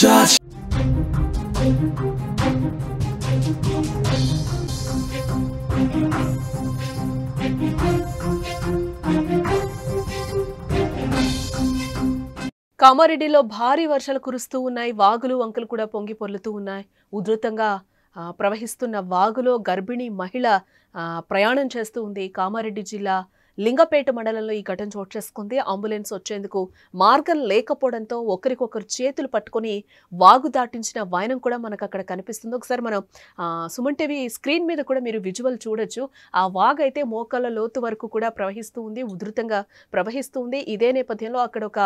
touch. కామారెడ్డిలో భారీ వర్షాలు కురుస్తూ ఉన్నాయి. వాగులు వంకలు కూడా పొంగి పొర్లుతూ ఉన్నాయి. ఉధృతంగా ప్రవహిస్తున్న వాగులో గర్భిణీ మహిళ ప్రయాణం చేస్తూ ఉంది. కామారెడ్డి జిల్లా లింగపేట మండలంలో ఈ ఘటన చోటు చేసుకుంది. అంబులెన్స్ వచ్చేందుకు మార్గం లేకపోవడంతో ఒకరికొకరు చేతులు పట్టుకొని వాగు దాటించిన వైనం కూడా మనకు అక్కడ కనిపిస్తుంది. ఒకసారి మనం సుమన్ టీవీ స్క్రీన్ మీద కూడా మీరు విజువల్ చూడొచ్చు. ఆ వాగు అయితే మోకాళ్ళ లోతు వరకు కూడా ప్రవహిస్తూ ఉంది, ఉధృతంగా ప్రవహిస్తూ ఉంది. ఇదే నేపథ్యంలో అక్కడ ఒక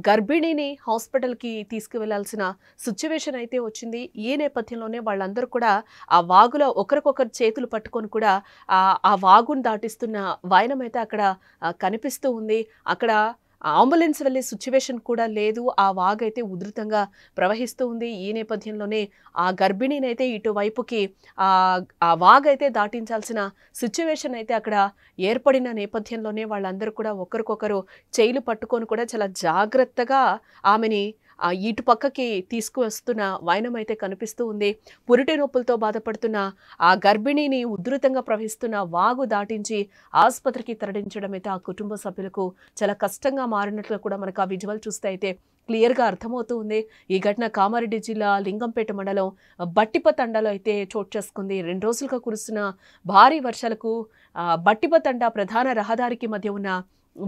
గర్భిణిని హాస్పిటల్కి తీసుకువెళ్లాల్సిన సిచ్యువేషన్ అయితే వచ్చింది. ఈ నేపథ్యంలోనే వాళ్ళందరూ కూడా ఆ వాగులో ఒకరికొకరు చేతులు పట్టుకొని కూడా ఆ వాగును దాటిస్తున్న వైనం అయితే అక్కడ కనిపిస్తూ ఉంది. అక్కడ అంబులెన్స్ వెళ్ళే సిచ్యువేషన్ కూడా లేదు. ఆ వాగు అయితే ఉధృతంగా ప్రవహిస్తూ ఉంది. ఈ నేపథ్యంలోనే ఆ గర్భిణిని అయితే ఇటువైపుకి ఆ వాగు అయితే దాటించాల్సిన సిచ్యువేషన్ అయితే అక్కడ ఏర్పడిన నేపథ్యంలోనే వాళ్ళందరూ కూడా ఒకరికొకరు చేయిలు పట్టుకొని కూడా చాలా జాగ్రత్తగా ఆమెని ఇటు పక్కకి తీసుకువస్తున్న వైనం అయితే కనిపిస్తూ ఉంది. పురిటి నొప్పులతో బాధపడుతున్న ఆ గర్భిణిని ఉధృతంగా ప్రవహిస్తున్న వాగు దాటించి ఆసుపత్రికి తరలించడం అయితే ఆ కుటుంబ సభ్యులకు చాలా కష్టంగా మారినట్లు కూడా మనకు ఆ విజువల్ చూస్తే అయితే క్లియర్గా అర్థమవుతూ ఉంది. ఈ ఘటన కామారెడ్డి జిల్లా లింగంపేట మండలం బట్టిప తండాలో అయితే చోటు చేసుకుంది. 2 రోజులుగా కురుస్తున్న భారీ వర్షాలకు బట్టిప తండా ప్రధాన రహదారికి మధ్య ఉన్న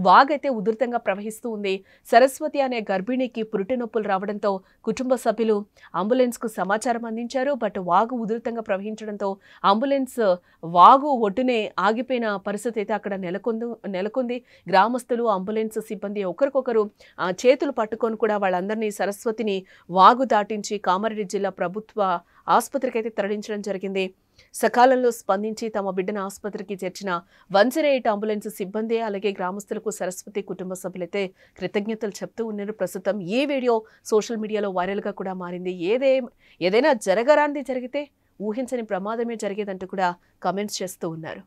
వాగైతే ఉధృతంగా ప్రవహిస్తూ ఉంది. సరస్వతి అనే గర్భిణికి పురిటి నొప్పులు రావడంతో కుటుంబ సభ్యులు అంబులెన్స్కు సమాచారం అందించారు. బట్ వాగు ఉధృతంగా ప్రవహించడంతో అంబులెన్స్ వాగు ఒడ్డునే ఆగిపోయిన పరిస్థితి అయితే అక్కడ నెలకొంది. గ్రామస్తులు, అంబులెన్స్ సిబ్బంది ఒకరికొకరు చేతులు పట్టుకొని కూడా వాళ్ళందరినీ సరస్వతిని వాగు దాటించి కామారెడ్డి జిల్లా ప్రభుత్వ ఆసుపత్రికి అయితే తరలించడం జరిగింది. సకాలంలో స్పందించి తమ బిడ్డను ఆసుపత్రికి చేర్చిన 108 అంబులెన్స్ సిబ్బంది అలాగే గ్రామస్తులకు సరస్వతి కుటుంబ సభ్యులైతే కృతజ్ఞతలు చెప్తూ ఉన్నారు. ప్రస్తుతం ఈ వీడియో సోషల్ మీడియాలో వైరల్గా కూడా మారింది. ఏదైనా జరగరాంది జరిగితే ఊహించని ప్రమాదమే జరిగేదంటూ కూడా కామెంట్స్ చేస్తూ ఉన్నారు.